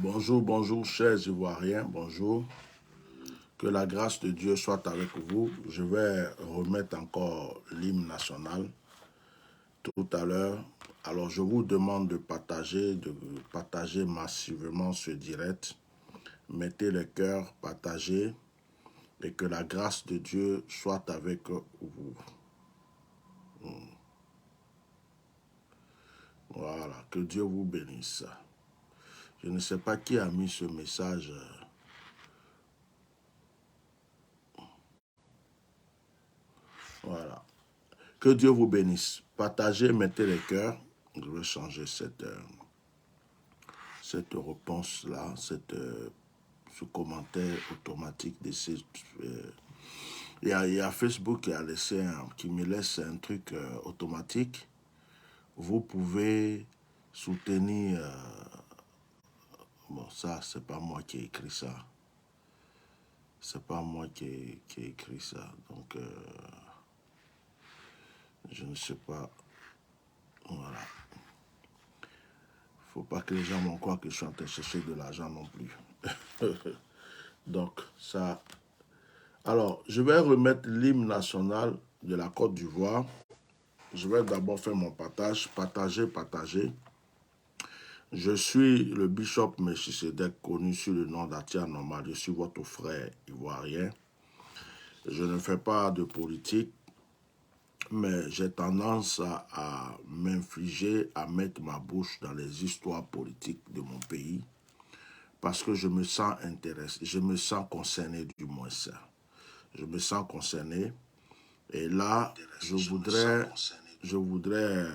Bonjour, bonjour, chers Ivoiriens, bonjour. Que la grâce de Dieu soit avec vous. Je vais remettre encore l'hymne national tout à l'heure. Alors, je vous demande de partager massivement ce direct. Mettez le cœur, partagez, et que la grâce de Dieu soit avec vous. Voilà, que Dieu vous bénisse. Je ne sais pas qui a mis ce message. Voilà. Que Dieu vous bénisse. Partagez, mettez les cœurs. Je vais changer cette réponse-là, ce commentaire automatique de ces... Il y a Facebook qui me laisse un truc automatique. Vous pouvez soutenir... bon, ça, c'est pas moi qui ai écrit ça. C'est pas moi qui ai écrit ça. Donc, je ne sais pas. Voilà. Faut pas que les gens m'en croient que je suis en train de chercher de l'argent non plus. Donc, ça... Alors, je vais remettre l'hymne national de la Côte d'Ivoire. Je vais d'abord faire mon partage. Partager. Je suis le bishop Melchisedec, connu sous le nom d'Atia Normal. Je suis votre frère ivoirien. Je ne fais pas de politique, mais j'ai tendance à m'infliger, à mettre ma bouche dans les histoires politiques de mon pays, parce que je me sens intéressé, je me sens concerné du moins ça. Je me sens concerné. Et là, je voudrais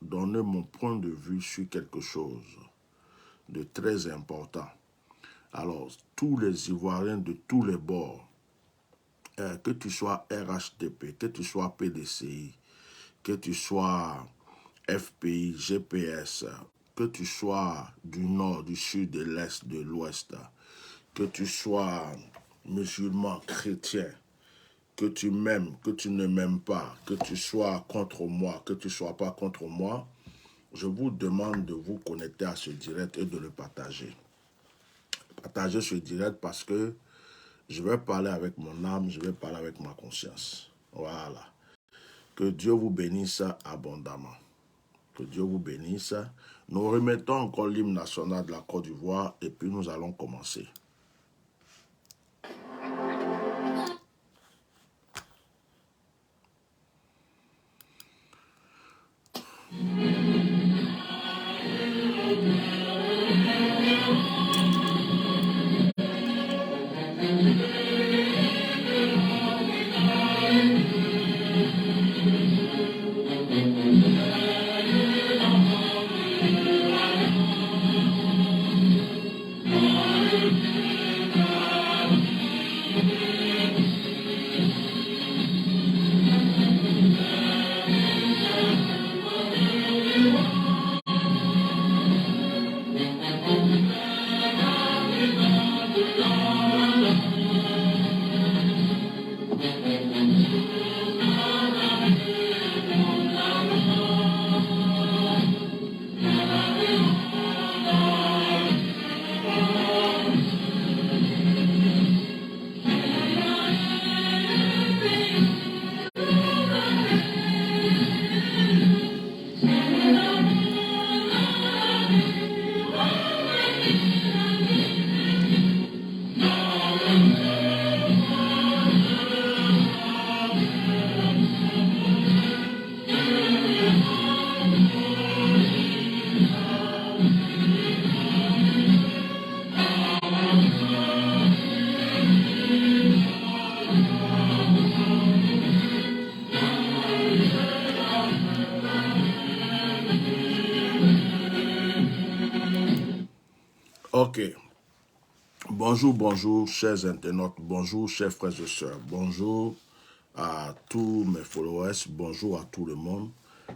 donner mon point de vue sur quelque chose de très important. Alors, tous les Ivoiriens de tous les bords, que tu sois RHDP, que tu sois PDCI, que tu sois FPI, GPS, que tu sois du nord, du sud, de l'est, de l'ouest, que tu sois musulman, chrétien, que tu m'aimes, que tu ne m'aimes pas, que tu sois contre moi, que tu ne sois pas contre moi, je vous demande de vous connecter à ce direct et de le partager. Partagez ce direct parce que je vais parler avec mon âme, je vais parler avec ma conscience. Voilà. Que Dieu vous bénisse abondamment. Que Dieu vous bénisse. Nous remettons encore l'hymne national de la Côte d'Ivoire et puis nous allons commencer. Ok. Bonjour, chers internautes. Bonjour, chers frères et sœurs. Bonjour à tous mes followers. Bonjour à tout le monde.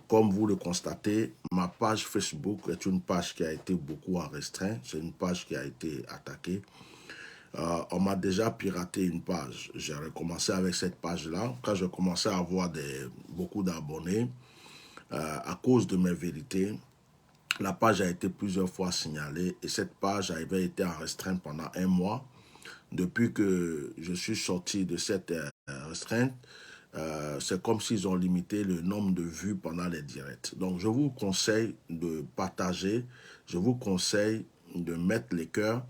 Comme vous le constatez, ma page Facebook est une page qui a été beaucoup restreinte. C'est une page qui a été attaquée. On m'a déjà piraté une page. J'ai recommencé avec cette page-là. Quand j'ai commencé à avoir beaucoup d'abonnés, à cause de mes vérités, La page a été plusieurs fois signalée et cette page avait été en restreinte pendant 1 mois. Depuis que je suis sorti de cette restreinte, c'est comme s'ils ont limité le nombre de vues pendant les directs. Donc, je vous conseille de partager, je vous conseille de mettre les cœurs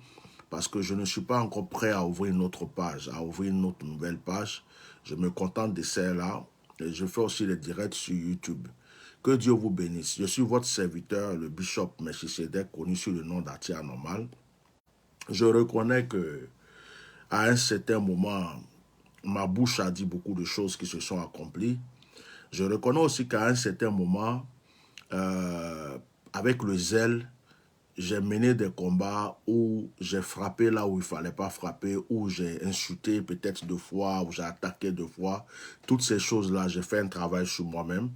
parce que je ne suis pas encore prêt à ouvrir une autre page, à ouvrir une autre nouvelle page. Je me contente de celle-là et je fais aussi les directs sur YouTube. Que Dieu vous bénisse. Je suis votre serviteur, le Bishop Melchisedec, connu sous le nom d'Atia Normal. Je reconnais que à un certain moment, ma bouche a dit beaucoup de choses qui se sont accomplies. Je reconnais aussi qu'à un certain moment, avec le zèle, j'ai mené des combats où j'ai frappé là où il ne fallait pas frapper, où j'ai insulté peut-être 2 fois, où j'ai attaqué 2 fois. Toutes ces choses-là, j'ai fait un travail sur moi-même.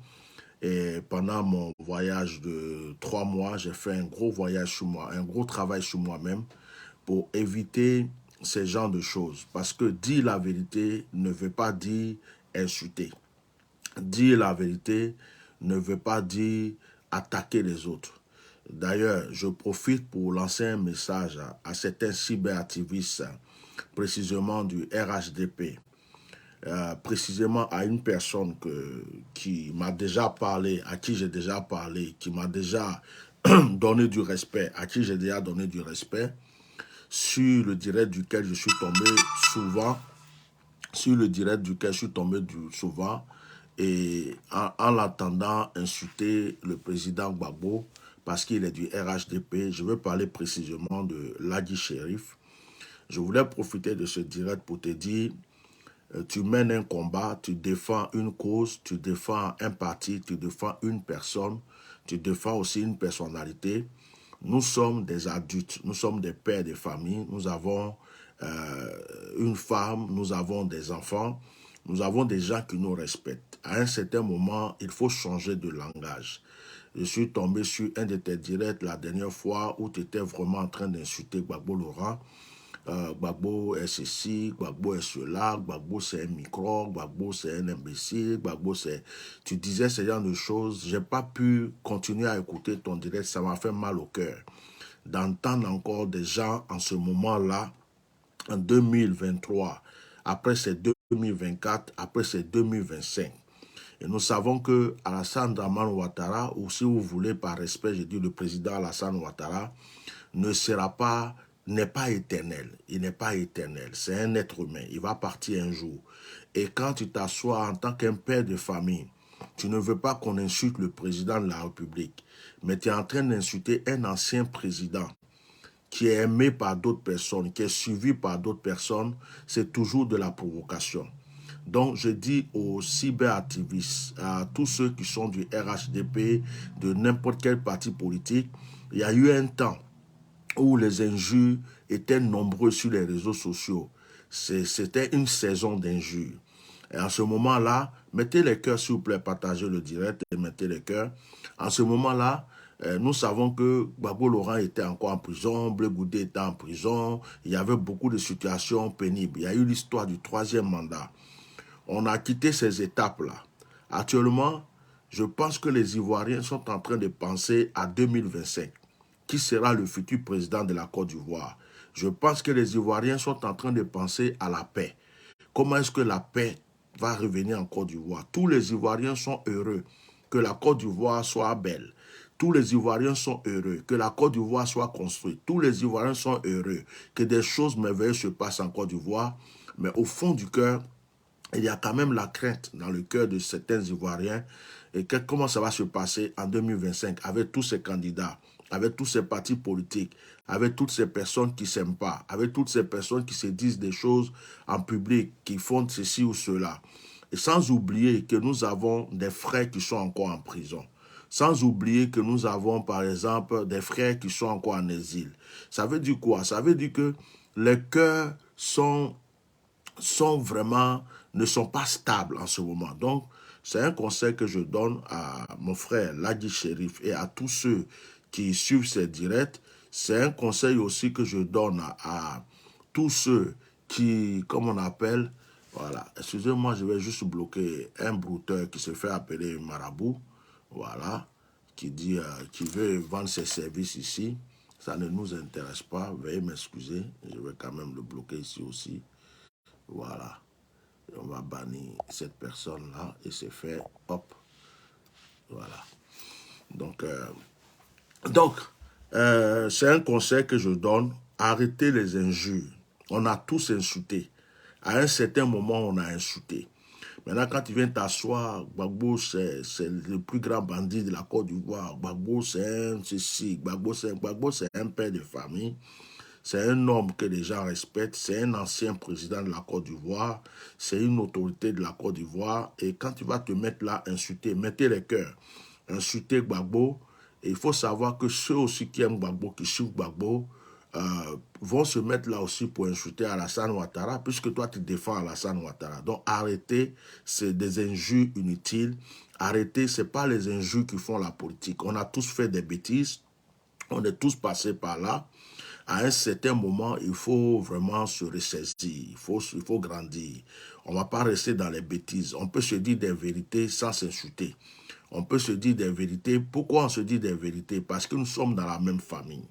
Et pendant mon voyage de 3 mois, j'ai fait un gros voyage sur moi, un gros travail sur moi-même pour éviter ces genres de choses. Parce que dire la vérité ne veut pas dire insulter. Dire la vérité ne veut pas dire attaquer les autres. D'ailleurs, je profite pour lancer un message à certains cyberactivistes, précisément du RHDP, précisément à une personne qui m'a déjà parlé, à qui j'ai déjà parlé, qui m'a déjà donné du respect, à qui j'ai déjà donné du respect, sur le direct duquel je suis tombé souvent, souvent, et en l'attendant insulter le président Gbagbo, parce qu'il est du RHDP, je veux parler précisément de Ladi Shérif. Je voulais profiter de ce direct pour te dire, tu mènes un combat, tu défends une cause, tu défends un parti, tu défends une personne, tu défends aussi une personnalité. Nous sommes des adultes, nous sommes des pères de famille, nous avons une femme, nous avons des enfants, nous avons des gens qui nous respectent. À un certain moment, il faut changer de langage. Je suis tombé sur un de tes directs la dernière fois où tu étais vraiment en train d'insulter Gbagbo Laurent. Gbagbo est ceci, Gbagbo est cela, Gbagbo c'est un micro, Gbagbo c'est un imbécile, Gbagbo c'est... Tu disais ce genre de choses. Je n'ai pas pu continuer à écouter ton direct, ça m'a fait mal au cœur d'entendre encore des gens en ce moment-là, en 2023, après c'est 2024, après c'est 2025. Et nous savons que Alassane Dramane Ouattara, ou si vous voulez par respect, je dis le président Alassane Ouattara, n'est pas éternel. Il n'est pas éternel. C'est un être humain. Il va partir un jour. Et quand tu t'assois en tant qu'un père de famille, tu ne veux pas qu'on insulte le président de la République, mais tu es en train d'insulter un ancien président qui est aimé par d'autres personnes, qui est suivi par d'autres personnes, c'est toujours de la provocation. Donc, je dis aux cyberactivistes, à tous ceux qui sont du RHDP, de n'importe quel parti politique, il y a eu un temps où les injures étaient nombreux sur les réseaux sociaux. C'était une saison d'injures. Et en ce moment-là, mettez les cœurs, s'il vous plaît, partagez le direct et mettez les cœurs. En ce moment-là, nous savons que Gbagbo Laurent était encore en prison, Blé Goudé était en prison, il y avait beaucoup de situations pénibles. Il y a eu l'histoire du 3e mandat. On a quitté ces étapes-là. Actuellement, je pense que les Ivoiriens sont en train de penser à 2025. Qui sera le futur président de la Côte d'Ivoire? Je pense que les Ivoiriens sont en train de penser à la paix. Comment est-ce que la paix va revenir en Côte d'Ivoire? Tous les Ivoiriens sont heureux que la Côte d'Ivoire soit belle. Tous les Ivoiriens sont heureux que la Côte d'Ivoire soit construite. Tous les Ivoiriens sont heureux que des choses merveilleuses se passent en Côte d'Ivoire. Mais au fond du cœur, il y a quand même la crainte dans le cœur de certains Ivoiriens. Et comment ça va se passer en 2025 avec tous ces candidats, avec tous ces partis politiques, avec toutes ces personnes qui ne s'aiment pas, avec toutes ces personnes qui se disent des choses en public, qui font ceci ou cela. Et sans oublier que nous avons des frères qui sont encore en prison. Sans oublier que nous avons, par exemple, des frères qui sont encore en exil. Ça veut dire quoi? Ça veut dire que les cœurs ne sont pas stables en ce moment. Donc, c'est un conseil que je donne à mon frère Ladi Shérif et à tous ceux qui suivent ces directs. C'est un conseil aussi que je donne à tous ceux qui, comme on appelle, voilà, excusez-moi, je vais juste bloquer un brouteur qui se fait appeler marabout, voilà, qui veut vendre ses services ici, ça ne nous intéresse pas. Veuillez m'excuser, je vais quand même le bloquer ici aussi. Voilà. On va bannir cette personne-là et c'est fait. Hop. Voilà. Donc, c'est un conseil que je donne. Arrêtez les injures. On a tous insulté. À un certain moment, on a insulté. Maintenant, quand tu viens t'asseoir, Gbagbo, c'est le plus grand bandit de la Côte d'Ivoire. Gbagbo, c'est un ceci. Gbagbo, c'est un père de famille. C'est un homme que les gens respectent. C'est un ancien président de la Côte d'Ivoire. C'est une autorité de la Côte d'Ivoire. Et quand tu vas te mettre là, insulter, mettez les cœurs. Insulter Gbagbo. Et il faut savoir que ceux aussi qui aiment Gbagbo, qui suivent Gbagbo, vont se mettre là aussi pour insulter Alassane Ouattara, puisque toi tu défends Alassane Ouattara. Donc arrêtez, c'est des injures inutiles. Arrêtez, ce n'est pas les injures qui font la politique. On a tous fait des bêtises, on est tous passés par là. À un certain moment, il faut vraiment se ressaisir, il faut grandir. On ne va pas rester dans les bêtises. On peut se dire des vérités sans s'insulter. On peut se dire des vérités. Pourquoi on se dit des vérités? Parce que nous sommes dans la même famille.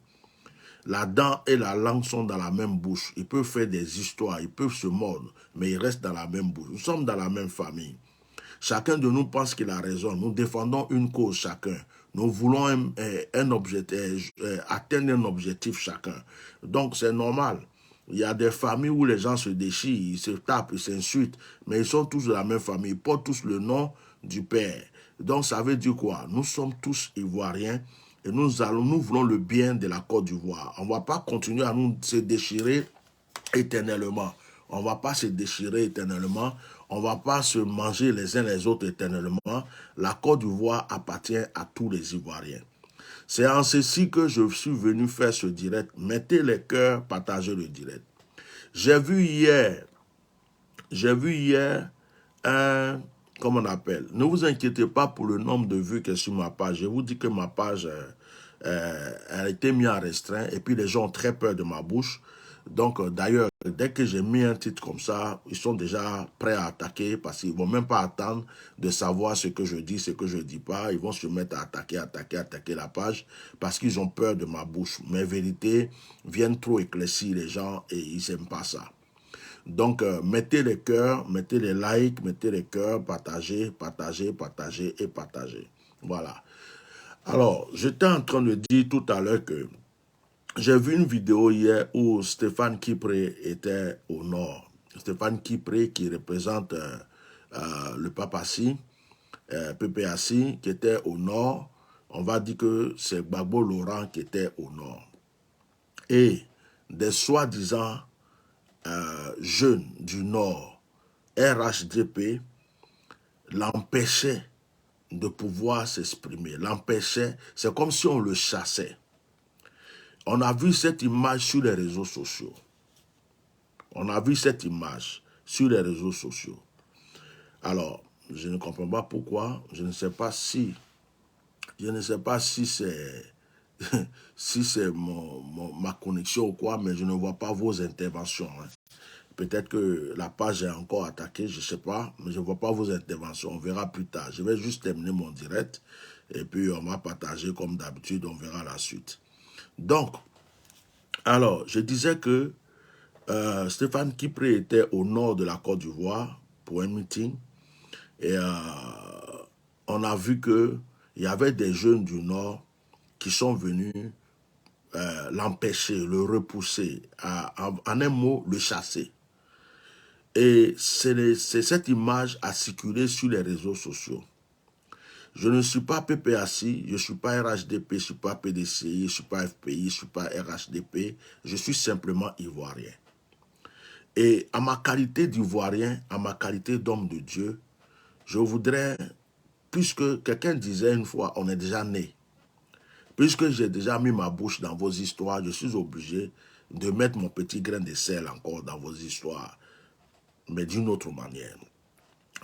La dent et la langue sont dans la même bouche. Ils peuvent faire des histoires, ils peuvent se mordre, mais ils restent dans la même bouche. Nous sommes dans la même famille. Chacun de nous pense qu'il a raison. Nous défendons une cause chacun. Nous voulons atteindre un objectif chacun. Donc c'est normal. Il y a des familles où les gens se déchirent, ils se tapent, ils s'insultent, mais ils sont tous de la même famille. Ils portent tous le nom du père. Donc ça veut dire quoi? Nous sommes tous ivoiriens. Et nous voulons le bien de la Côte d'Ivoire. On ne va pas continuer à nous se déchirer éternellement. On ne va pas se déchirer éternellement. On ne va pas se manger les uns les autres éternellement. La Côte d'Ivoire appartient à tous les Ivoiriens. C'est en ceci que je suis venu faire ce direct. Mettez les cœurs, partagez le direct. J'ai vu hier un, comment on appelle, ne vous inquiétez pas pour le nombre de vues qui est sur ma page. Je vous dis que ma page a été mise en restreint et puis les gens ont très peur de ma bouche. Donc d'ailleurs, dès que j'ai mis un titre comme ça, ils sont déjà prêts à attaquer parce qu'ils ne vont même pas attendre de savoir ce que je dis, ce que je ne dis pas. Ils vont se mettre à attaquer la page parce qu'ils ont peur de ma bouche. Mes vérités viennent trop éclaircir les gens et ils n'aiment pas ça. Donc, mettez les cœurs, mettez les likes, mettez les cœurs, partagez, partagez, partagez et partagez. Voilà. Alors, j'étais en train de dire tout à l'heure que j'ai vu une vidéo hier où Stéphane Kipré était au nord. Stéphane Kipré qui représente le Papassi, PPAC, qui était au nord. On va dire que c'est Gbagbo Laurent qui était au nord. Et des soi-disant jeunes du Nord, RHDP, l'empêchait de pouvoir s'exprimer, l'empêchait, c'est comme si on le chassait. On a vu cette image sur les réseaux sociaux. On a vu cette image sur les réseaux sociaux. Alors, je ne comprends pas pourquoi, je ne sais pas si c'est si c'est ma connexion ou quoi, mais je ne vois pas vos interventions. Hein. Peut-être que la page est encore attaquée, je ne sais pas, mais je ne vois pas vos interventions. On verra plus tard. Je vais juste terminer mon direct et puis on va partager comme d'habitude, on verra la suite. Donc, alors, je disais que Stéphane Kipré était au nord de la Côte d'Ivoire pour un meeting et on a vu qu'il y avait des jeunes du nord qui sont venus l'empêcher, le repousser, en un mot, le chasser. Et c'est cette image à circuler sur les réseaux sociaux. Je ne suis pas PPAC, je ne suis pas RHDP, je ne suis pas PDCI, je ne suis pas FPI, je ne suis pas RHDP, je suis simplement Ivoirien. Et à ma qualité d'Ivoirien, à ma qualité d'homme de Dieu, je voudrais, puisque quelqu'un disait une fois, on est déjà né, puisque j'ai déjà mis ma bouche dans vos histoires, je suis obligé de mettre mon petit grain de sel encore dans vos histoires, mais d'une autre manière.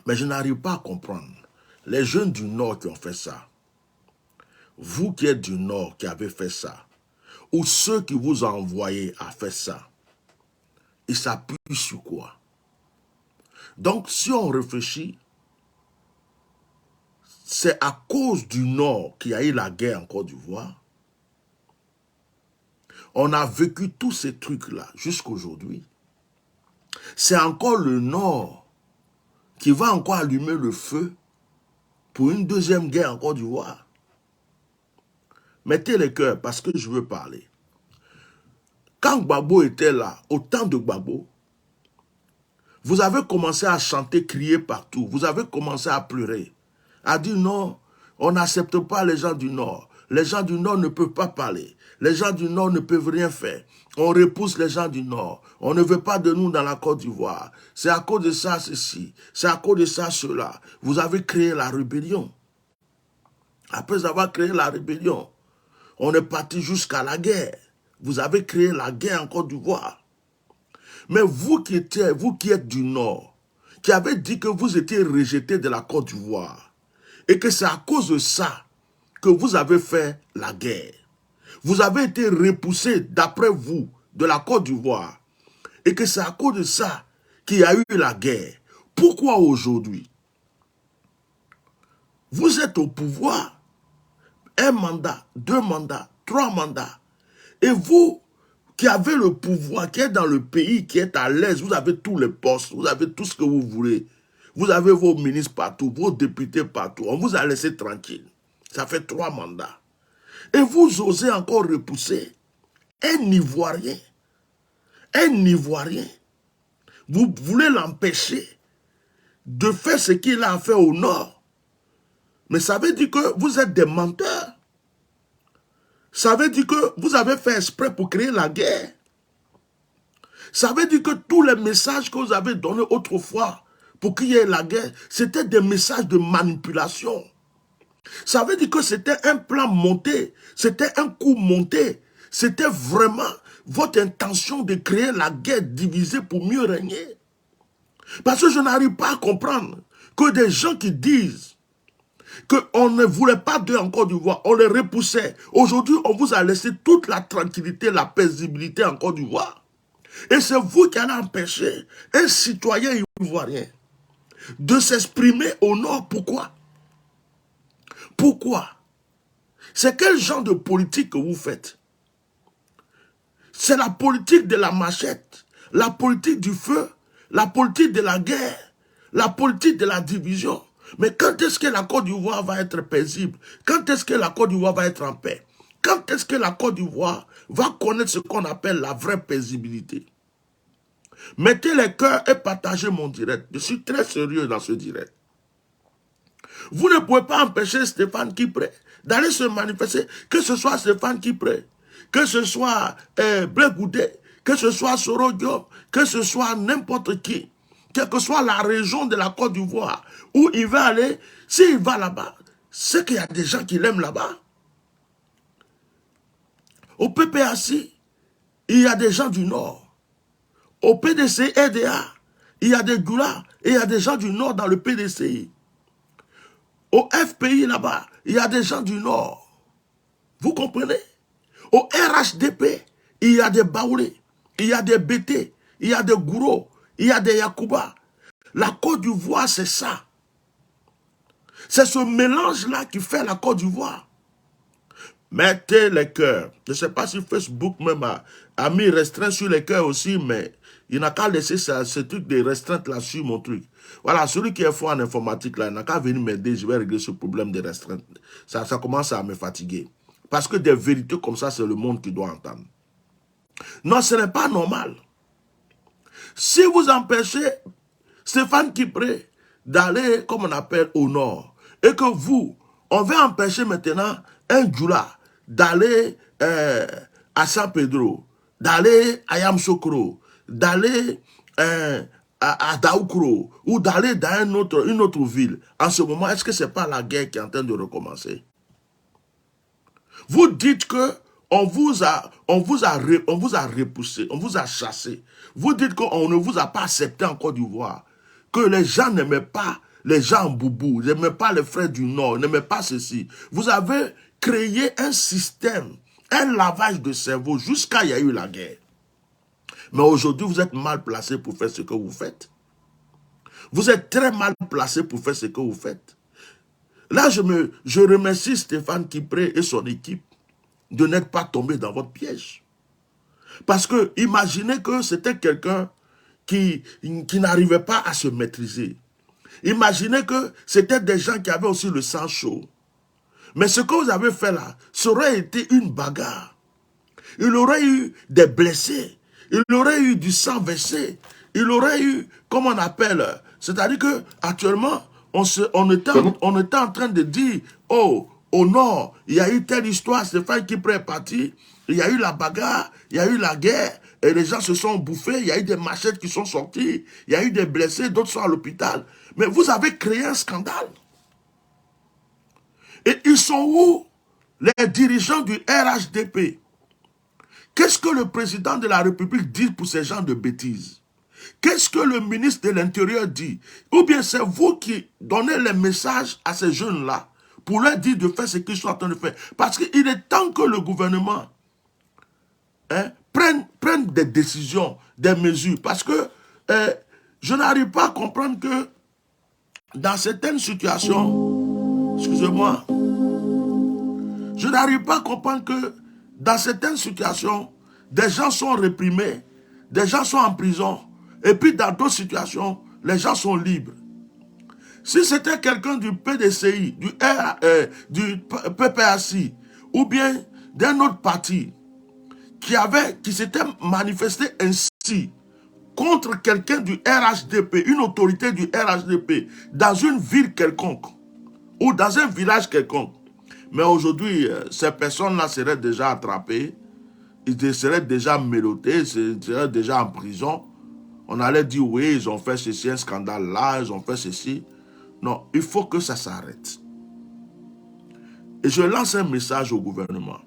Mais je n'arrive pas à comprendre. Les jeunes du Nord qui ont fait ça, vous qui êtes du Nord qui avez fait ça, ou ceux qui vous ont envoyé à faire ça, ils s'appuient sur quoi? Donc, si on réfléchit, c'est à cause du Nord qu'il y a eu la guerre en Côte d'Ivoire. On a vécu tous ces trucs-là jusqu'à aujourd'hui. C'est encore le Nord qui va encore allumer le feu pour une deuxième guerre en Côte d'Ivoire. Mettez les cœurs parce que je veux parler. Quand Gbagbo était là, au temps de Gbagbo, vous avez commencé à chanter, crier partout. Vous avez commencé à pleurer. À dire non, on n'accepte pas les gens du Nord. Les gens du Nord ne peuvent pas parler. Les gens du Nord ne peuvent rien faire. On repousse les gens du Nord. On ne veut pas de nous dans la Côte d'Ivoire. C'est à cause de ça, ceci. C'est à cause de ça, cela. Vous avez créé la rébellion. Après avoir créé la rébellion, on est parti jusqu'à la guerre. Vous avez créé la guerre en Côte d'Ivoire. Mais vous qui êtes du Nord, qui avez dit que vous étiez rejeté de la Côte d'Ivoire, et que c'est à cause de ça que vous avez fait la guerre. Vous avez été repoussé, d'après vous, de la Côte d'Ivoire, et que c'est à cause de ça qu'il y a eu la guerre. Pourquoi aujourd'hui, vous êtes au pouvoir, un mandat, 2 mandats, 3 mandats, et vous qui avez le pouvoir, qui êtes dans le pays, qui êtes à l'aise, vous avez tous les postes, vous avez tout ce que vous voulez. Vous avez vos ministres partout, vos députés partout. On vous a laissé tranquille. Ça fait 3 mandats. Et vous osez encore repousser un Ivoirien. Un Ivoirien. Vous voulez l'empêcher de faire ce qu'il a fait au Nord. Mais ça veut dire que vous êtes des menteurs. Ça veut dire que vous avez fait exprès pour créer la guerre. Ça veut dire que tous les messages que vous avez donnés autrefois pour qu'il y ait la guerre, c'était des messages de manipulation. Ça veut dire que c'était un plan monté, c'était un coup monté. C'était vraiment votre intention de créer la guerre divisée pour mieux régner. Parce que je n'arrive pas à comprendre que des gens qui disent qu'on ne voulait pas d'eux en Côte d'Ivoire, on les repoussait. Aujourd'hui, on vous a laissé toute la tranquillité, la paisibilité en Côte d'Ivoire. Et c'est vous qui allez empêcher un citoyen ivoirien de s'exprimer au Nord. Pourquoi? Pourquoi? C'est quel genre de politique que vous faites? C'est la politique de la machette, la politique du feu, la politique de la guerre, la politique de la division. Mais quand est-ce que la Côte d'Ivoire va être paisible? Quand est-ce que la Côte d'Ivoire va être en paix? Quand est-ce que la Côte d'Ivoire va connaître ce qu'on appelle la vraie paisibilité? Mettez les cœurs et partagez mon direct. Je suis très sérieux dans ce direct. Vous ne pouvez pas empêcher Stéphane Kipré d'aller se manifester, que ce soit Stéphane Kipré, que ce soit Blé Goudé, que ce soit Soro Diop, que ce soit n'importe qui, quelle que soit la région de la Côte d'Ivoire, où il va aller, s'il va là-bas, c'est qu'il y a des gens qui l'aiment là-bas. Au PPAC, il y a des gens du Nord. Au PDC RDA, il y a des Goula et il y a des gens du Nord dans le PDCI. Au FPI là-bas, il y a des gens du Nord. Vous comprenez? Au RHDP, il y a des Baoulés, il y a des BT, il y a des Gouro, il y a des Yakouba. La Côte d'Ivoire, c'est ça. C'est ce mélange-là qui fait la Côte d'Ivoire. Mettez les cœurs. Je ne sais pas si Facebook même a mis restreint sur les cœurs aussi, mais il n'a qu'à laisser ce truc de restreinte là sur mon truc. Voilà, celui qui est fort en informatique là, il n'a qu'à venir m'aider, je vais régler ce problème de restreinte. Ça commence à me fatiguer. Parce que des vérités comme ça, c'est le monde qui doit entendre. Non, ce n'est pas normal. Si vous empêchez Stéphane Kipré d'aller, comme on appelle, au nord, et que vous, on va empêcher maintenant un Djoula d'aller à San Pedro, d'aller à Yamsokro, d'aller à Daoukro, ou d'aller dans une autre ville. En ce moment, est-ce que ce n'est pas la guerre qui est en train de recommencer? Vous dites que on vous a repoussé, on vous a chassé. Vous dites qu'on ne vous a pas accepté en Côte d'Ivoire. Que les gens n'aimaient pas les gens en boubou, n'aimaient pas les frères du Nord, n'aimaient pas ceci. Vous avez créé un système, un lavage de cerveau jusqu'à il y a eu la guerre. Mais aujourd'hui, vous êtes mal placé pour faire ce que vous faites. Vous êtes très mal placé pour faire ce que vous faites. Là, je remercie Stéphane Kipré et son équipe de n'être pas tombé dans votre piège. Parce que imaginez que c'était quelqu'un qui n'arrivait pas à se maîtriser. Imaginez que c'était des gens qui avaient aussi le sang chaud. Mais ce que vous avez fait là, ça aurait été une bagarre. Il aurait eu des blessés. Il aurait eu du sang versé. Il aurait eu, comment on appelle, c'est-à-dire que actuellement, on était en train de dire, oh, au nord, il y a eu telle histoire, Stéphane Kipré est parti, il y a eu la bagarre, il y a eu la guerre, et les gens se sont bouffés, il y a eu des machettes qui sont sorties, il y a eu des blessés, d'autres sont à l'hôpital. Mais vous avez créé un scandale. Et ils sont où, les dirigeants du RHDP? Qu'est-ce que le président de la République dit pour ces gens de bêtises? Qu'est-ce que le ministre de l'Intérieur dit? Ou bien c'est vous qui donnez les messages à ces jeunes-là pour leur dire de faire ce qu'ils sont en train de faire. Parce qu'il est temps que le gouvernement prenne des décisions, des mesures. Parce que je n'arrive pas à comprendre que dans certaines situations, excusez-moi, je n'arrive pas à comprendre que dans certaines situations, des gens sont réprimés, des gens sont en prison, et puis dans d'autres situations, les gens sont libres. Si c'était quelqu'un du PDCI, du PPACI, ou bien d'un autre parti qui s'était manifesté ainsi contre quelqu'un du RHDP, une autorité du RHDP, dans une ville quelconque, ou dans un village quelconque, mais aujourd'hui, ces personnes-là seraient déjà attrapées, ils seraient déjà mélotées, ils seraient déjà en prison. On allait dire, oui, ils ont fait ceci, un scandale là, ils ont fait ceci. Non, il faut que ça s'arrête. Et je lance un message au gouvernement.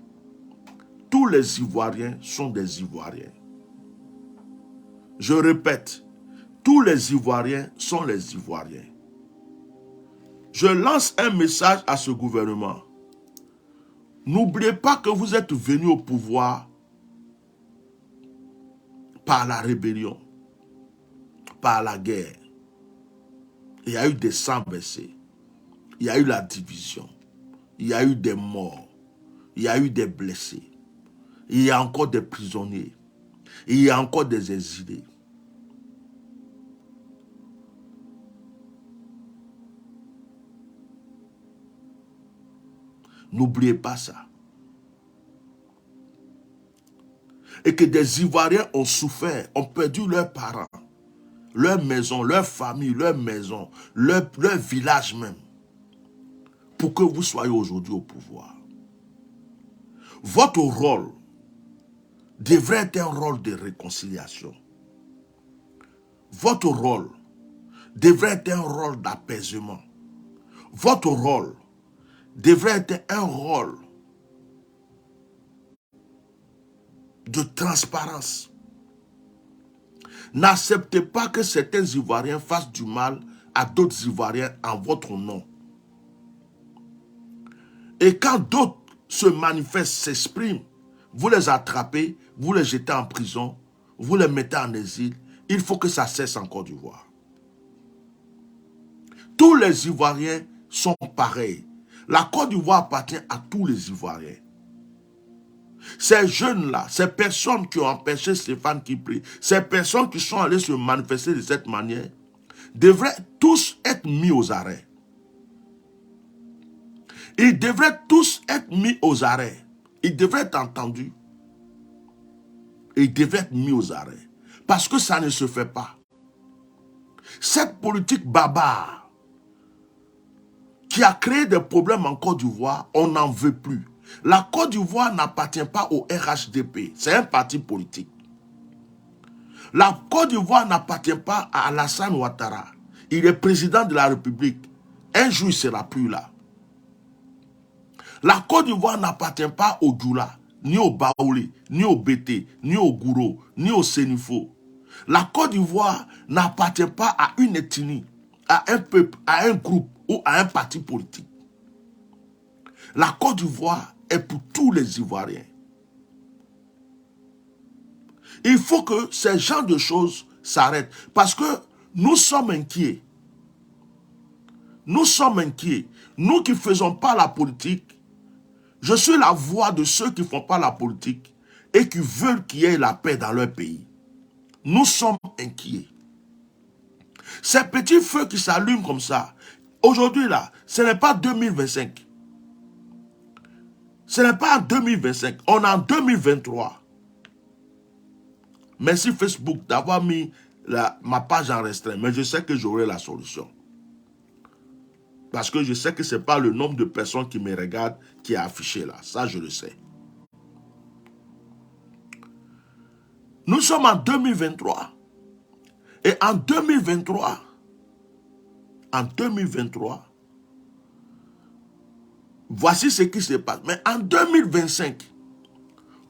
Tous les Ivoiriens sont des Ivoiriens. Je répète, tous les Ivoiriens sont les Ivoiriens. Je lance un message à ce gouvernement. N'oubliez pas que vous êtes venus au pouvoir par la rébellion, par la guerre. Il y a eu des sangs versés. Il y a eu la division. Il y a eu des morts. Il y a eu des blessés. Il y a encore des prisonniers. Il y a encore des exilés. N'oubliez pas ça. Et que des Ivoiriens ont souffert, ont perdu leurs parents, leur maison, leur famille, leur maison, leur village même, pour que vous soyez aujourd'hui au pouvoir. Votre rôle devrait être un rôle de réconciliation. Votre rôle devrait être un rôle d'apaisement. Votre rôle devrait être un rôle de transparence. N'acceptez pas que certains Ivoiriens fassent du mal à d'autres Ivoiriens en votre nom. Et quand d'autres se manifestent, s'expriment, vous les attrapez, vous les jetez en prison, vous les mettez en exil, il faut que ça cesse en Côte d'Ivoire. Tous les Ivoiriens sont pareils. La Côte d'Ivoire appartient à tous les Ivoiriens. Ces jeunes-là, ces personnes qui ont empêché Stéphane Kipré, ces personnes qui sont allées se manifester de cette manière, devraient tous être mis aux arrêts. Ils devraient tous être mis aux arrêts. Ils devraient être entendus. Ils devraient être mis aux arrêts. Parce que ça ne se fait pas. Cette politique barbare qui a créé des problèmes en Côte d'Ivoire, on n'en veut plus. La Côte d'Ivoire n'appartient pas au RHDP. C'est un parti politique. La Côte d'Ivoire n'appartient pas à Alassane Ouattara. Il est président de la République. Un jour, il ne sera plus là. La Côte d'Ivoire n'appartient pas au Djoula, ni au Baoulé, ni au Bété, ni au Gouro, ni au Sénifo. La Côte d'Ivoire n'appartient pas à une ethnie, à un peuple, à un groupe ou à un parti politique. La Côte d'Ivoire est pour tous les Ivoiriens. Il faut que ces genres de choses s'arrêtent parce que nous sommes inquiets. Nous sommes inquiets. Nous qui ne faisons pas la politique, je suis la voix de ceux qui ne font pas la politique et qui veulent qu'il y ait la paix dans leur pays. Nous sommes inquiets. Ces petits feux qui s'allument comme ça, aujourd'hui là, ce n'est pas 2025. Ce n'est pas en 2025, on est en 2023. Merci Facebook d'avoir mis ma page en restreint, mais je sais que j'aurai la solution. Parce que je sais que ce n'est pas le nombre de personnes qui me regardent qui est affiché là. Ça, je le sais. Nous sommes en 2023. Et en 2023, voici ce qui se passe. Mais en 2025,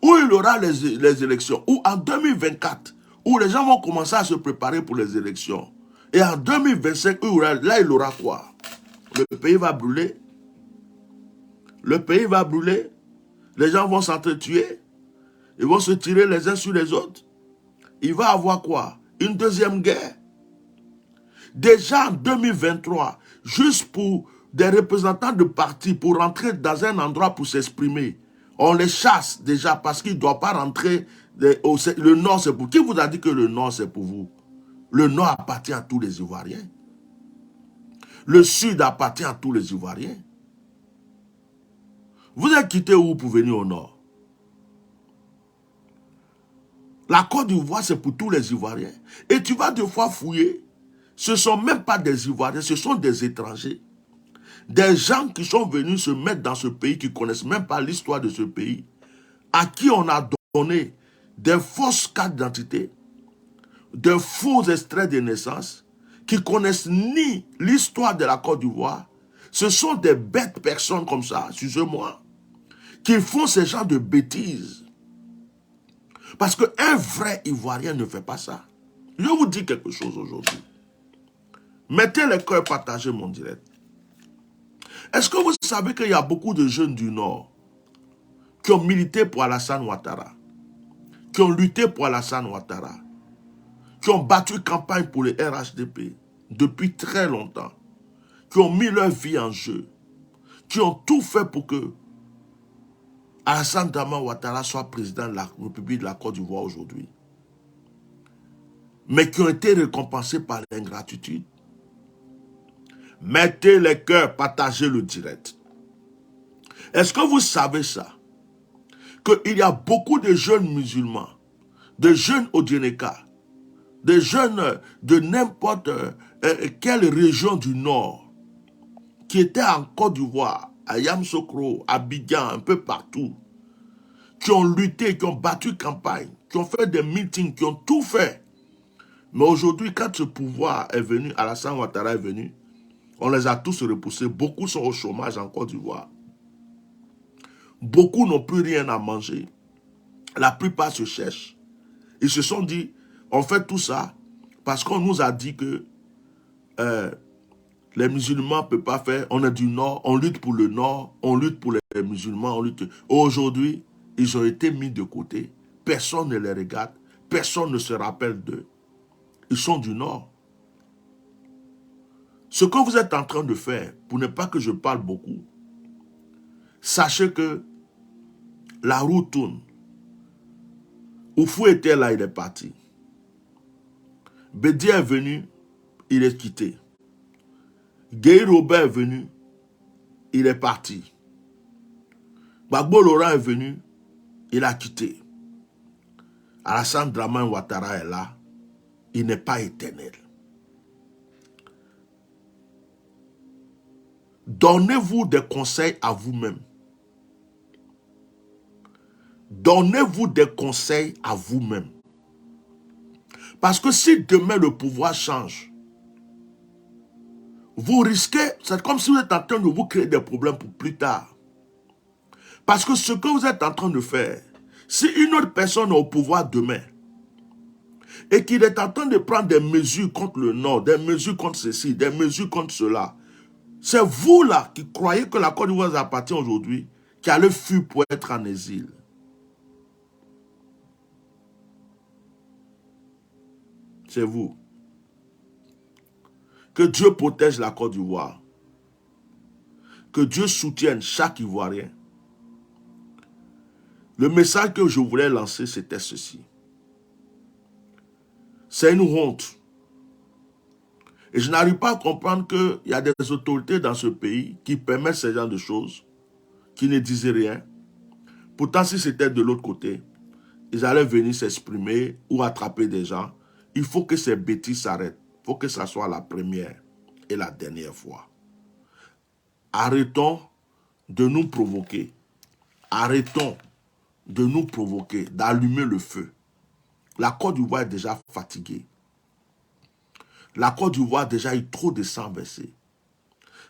où il y aura les élections, ou en 2024, où les gens vont commencer à se préparer pour les élections, et en 2025, là, il aura quoi? Le pays va brûler. Le pays va brûler. Les gens vont s'entretuer. Ils vont se tirer les uns sur les autres. Il va avoir quoi? Une deuxième guerre. Déjà en 2023, juste pour des représentants de partis, pour rentrer dans un endroit pour s'exprimer, on les chasse déjà parce qu'ils ne doivent pas rentrer. Le Nord, c'est pour... Qui vous a dit que le Nord, c'est pour vous? Le Nord appartient à tous les Ivoiriens. Le Sud appartient à tous les Ivoiriens. Vous êtes quitté où pour venir au Nord? La Côte d'Ivoire, c'est pour tous les Ivoiriens. Et tu vas deux fois fouiller. Ce ne sont même pas des Ivoiriens, ce sont des étrangers. Des gens qui sont venus se mettre dans ce pays, qui ne connaissent même pas l'histoire de ce pays, à qui on a donné des fausses cartes d'identité, de faux extraits de naissance, qui ne connaissent ni l'histoire de la Côte d'Ivoire. Ce sont des bêtes personnes comme ça, excusez-moi, qui font ce genre de bêtises. Parce qu'un vrai Ivoirien ne fait pas ça. Je vous dis quelque chose aujourd'hui. Mettez les cœurs, partagez mon direct. Est-ce que vous savez qu'il y a beaucoup de jeunes du Nord qui ont milité pour Alassane Ouattara, qui ont lutté pour Alassane Ouattara, qui ont battu campagne pour le RHDP depuis très longtemps, qui ont mis leur vie en jeu, qui ont tout fait pour que Alassane Dramane Ouattara soit président de la République de la Côte d'Ivoire aujourd'hui, mais qui ont été récompensés par l'ingratitude? Mettez les cœurs, partagez le direct. Est-ce que vous savez ça? Qu'il y a beaucoup de jeunes musulmans, de jeunes Odjeneka, de jeunes de n'importe quelle région du Nord, qui étaient en Côte d'Ivoire, à Yamoussoukro, à Abidjan, un peu partout, qui ont lutté, qui ont battu campagne, qui ont fait des meetings, qui ont tout fait. Mais aujourd'hui, quand ce pouvoir est venu, Alassane Ouattara est venu, on les a tous repoussés. Beaucoup sont au chômage en Côte d'Ivoire. Beaucoup n'ont plus rien à manger. La plupart se cherchent. Ils se sont dit, on fait tout ça parce qu'on nous a dit que les musulmans ne peuvent pas faire. On est du Nord, on lutte pour le Nord, on lutte pour les musulmans. On lutte. Aujourd'hui, ils ont été mis de côté. Personne ne les regarde. Personne ne se rappelle d'eux. Ils sont du Nord. Ce que vous êtes en train de faire, pour ne pas que je parle beaucoup, sachez que la roue tourne. Oufou était là, il est parti. Bédi est venu, il est quitté. Guy Robert est venu, il est parti. Gbagbo Laurent est venu, il a quitté. Alassane Dramane Ouattara est là, il n'est pas éternel. Donnez-vous des conseils à vous-même. Donnez-vous des conseils à vous-même. Parce que si demain le pouvoir change, vous risquez, c'est comme si vous êtes en train de vous créer des problèmes pour plus tard. Parce que ce que vous êtes en train de faire, si une autre personne est au pouvoir demain, et qu'il est en train de prendre des mesures contre le Nord, des mesures contre ceci, des mesures contre cela, c'est vous là qui croyez que la Côte d'Ivoire vous appartient aujourd'hui, qui allez fuir pour être en exil. C'est vous. Que Dieu protège la Côte d'Ivoire. Que Dieu soutienne chaque Ivoirien. Le message que je voulais lancer, c'était ceci. C'est une honte. Et je n'arrive pas à comprendre qu'il y a des autorités dans ce pays qui permettent ce genre de choses, qui ne disent rien. Pourtant, si c'était de l'autre côté, ils allaient venir s'exprimer ou attraper des gens. Il faut que ces bêtises s'arrêtent. Il faut que ça soit la première et la dernière fois. Arrêtons de nous provoquer. Arrêtons de nous provoquer, d'allumer le feu. La Côte d'Ivoire est déjà fatiguée. La Côte d'Ivoire a déjà eu trop de sang versé.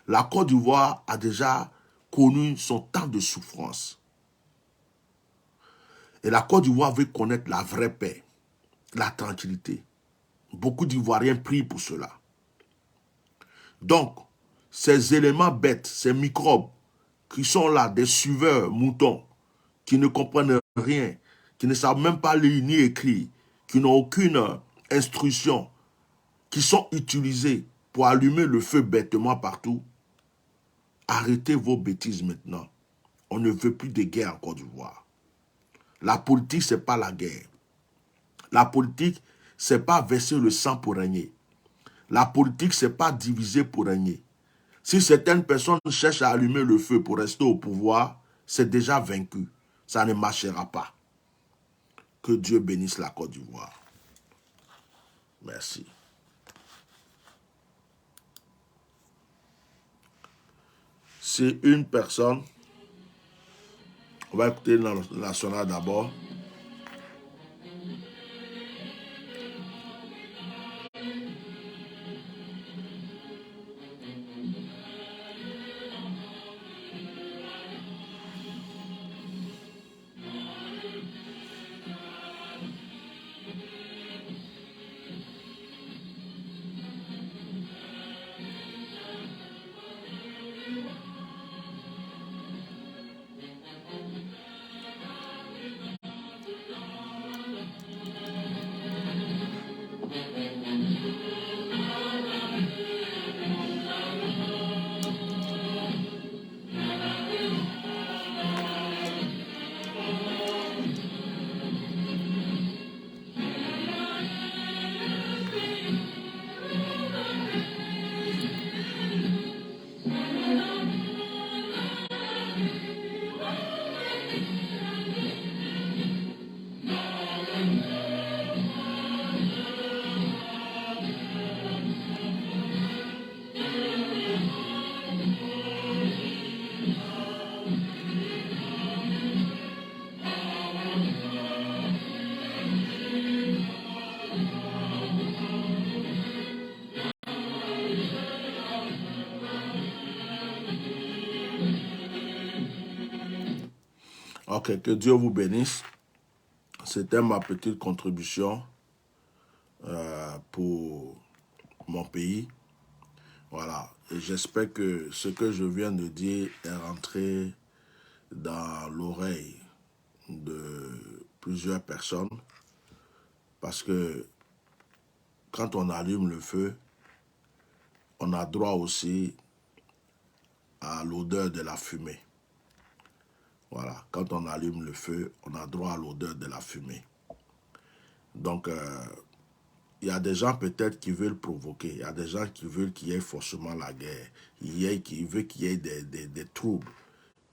La Côte d'Ivoire a déjà connu son temps de souffrance. Et la Côte d'Ivoire veut connaître la vraie paix, la tranquillité. Beaucoup d'Ivoiriens prient pour cela. Donc, ces éléments bêtes, ces microbes qui sont là, des suiveurs moutons, qui ne comprennent rien, qui ne savent même pas lire ni écrire, qui n'ont aucune instruction, qui sont utilisés pour allumer le feu bêtement partout, arrêtez vos bêtises maintenant. On ne veut plus de guerre en Côte d'Ivoire. La politique, ce n'est pas la guerre. La politique, ce n'est pas verser le sang pour régner. La politique, ce n'est pas diviser pour régner. Si certaines personnes cherchent à allumer le feu pour rester au pouvoir, c'est déjà vaincu. Ça ne marchera pas. Que Dieu bénisse la Côte d'Ivoire. Merci. Si une personne, on va écouter le national d'abord. Ok, que Dieu vous bénisse. C'était ma petite contribution pour mon pays. Voilà. Et j'espère que ce que je viens de dire est rentré dans l'oreille de plusieurs personnes. Parce que quand on allume le feu, on a droit aussi à l'odeur de la fumée. Voilà, quand on allume le feu, on a droit à l'odeur de la fumée. Donc, il y a des gens peut-être qui veulent provoquer, il y a des gens qui veulent qu'il y ait forcément la guerre, qui veulent qu'il y ait des troubles.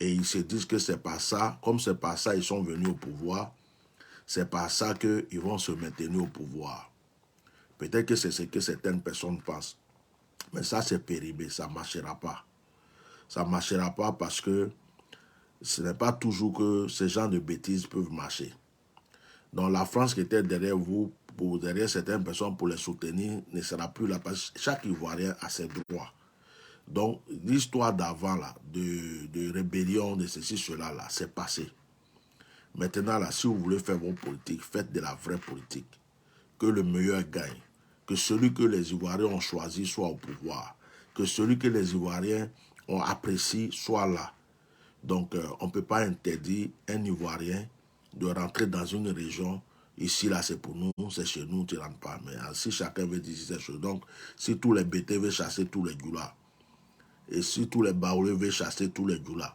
Et ils se disent que c'est pas ça, comme c'est pas ça, ils sont venus au pouvoir, c'est pas ça qu'ils vont se maintenir au pouvoir. Peut-être que c'est ce que certaines personnes pensent. Mais ça, c'est périmé, ça ne marchera pas. Ça ne marchera pas parce que ce n'est pas toujours que ces gens de bêtises peuvent marcher. Donc la France qui était derrière vous, derrière certaines personnes pour les soutenir, ne sera plus là parce que chaque Ivoirien a ses droits. Donc l'histoire d'avant, là, de rébellion, de ceci, cela, là, c'est passé. Maintenant, là, si vous voulez faire vos politiques, faites de la vraie politique. Que le meilleur gagne. Que celui que les Ivoiriens ont choisi soit au pouvoir. Que celui que les Ivoiriens ont apprécié soit là. Donc, on ne peut pas interdire un Ivoirien de rentrer dans une région. Ici, là, c'est pour nous, c'est chez nous, tu ne rentres pas. Mais si chacun veut dire c'est chez nous, donc, si tous les bêtés veulent chasser tous les goulas, Et si tous les Baoulés veulent chasser tous les Djoula,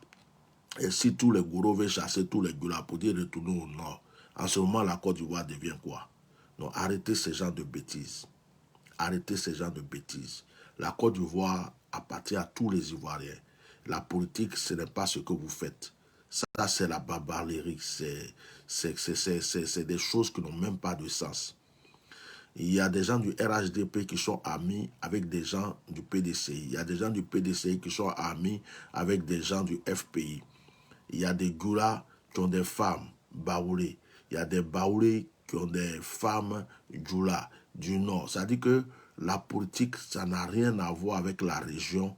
et si tous les Gourous veulent chasser tous les Djoula pour dire retourner au nord, en ce moment, la Côte d'Ivoire devient quoi? Donc, arrêtez ce genre de bêtises. Arrêtez ce genre de bêtises. La Côte d'Ivoire appartient à tous les Ivoiriens. La politique, ce n'est pas ce que vous faites. Ça, c'est la barbarie. C'est des choses qui n'ont même pas de sens. Il y a des gens du RHDP qui sont amis avec des gens du PDCI. Il y a des gens du PDCI qui sont amis avec des gens du FPI. Il y a des Goula qui ont des femmes baoulées. Il y a des baoulés qui ont des femmes Djoula du Nord. C'est-à-dire que la politique, ça n'a rien à voir avec la région,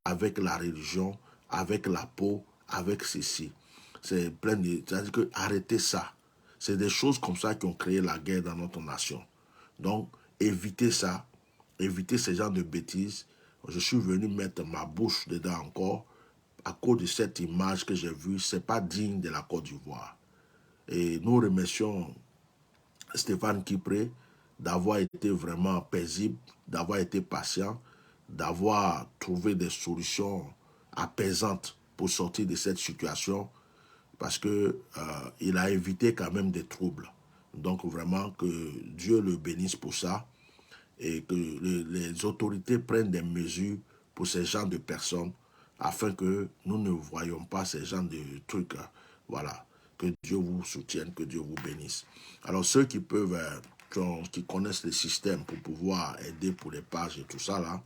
avec la religion, avec la peau, avec ceci. C'est plein de... C'est-à-dire que arrêtez ça. C'est des choses comme ça qui ont créé la guerre dans notre nation. Donc, évitez ça. Évitez ce genre de bêtises. Je suis venu mettre ma bouche dedans encore à cause de cette image que j'ai vue. Ce n'est pas digne de la Côte d'Ivoire. Et nous remercions Stéphane Kipré d'avoir été vraiment paisible, d'avoir été patient, d'avoir trouvé des solutions apaisantes pour sortir de cette situation parce que il a évité quand même des troubles. Donc vraiment que Dieu le bénisse pour ça et que les autorités prennent des mesures pour ces genres de personnes afin que nous ne voyions pas ces genres de trucs. Voilà. Que Dieu vous soutienne, que Dieu vous bénisse. Alors ceux qui peuvent, qui connaissent le système pour pouvoir aider pour les pages et tout ça là,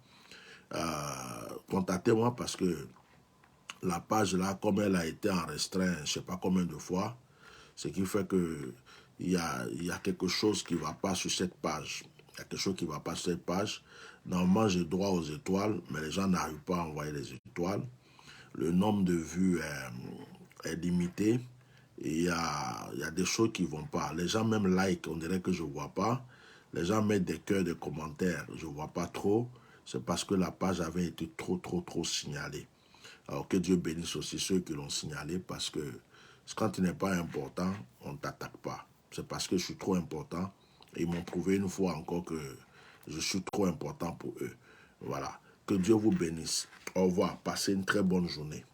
contactez-moi parce que la page là, comme elle a été en restreint, je ne sais pas combien de fois, ce qui fait que il y a quelque chose qui ne va pas sur cette page. Il y a quelque chose qui ne va pas sur cette page. Normalement, j'ai droit aux étoiles, mais les gens n'arrivent pas à envoyer les étoiles. Le nombre de vues est limité. Et il y a des choses qui ne vont pas. Les gens même like, on dirait que je ne vois pas. Les gens mettent des cœurs, des commentaires, je ne vois pas trop. C'est parce que la page avait été trop signalée. Alors que Dieu bénisse aussi ceux qui l'ont signalé parce que quand tu n'es pas important, on ne t'attaque pas. C'est parce que je suis trop important. Et ils m'ont prouvé une fois encore que je suis trop important pour eux. Voilà. Que Dieu vous bénisse. Au revoir. Passez une très bonne journée.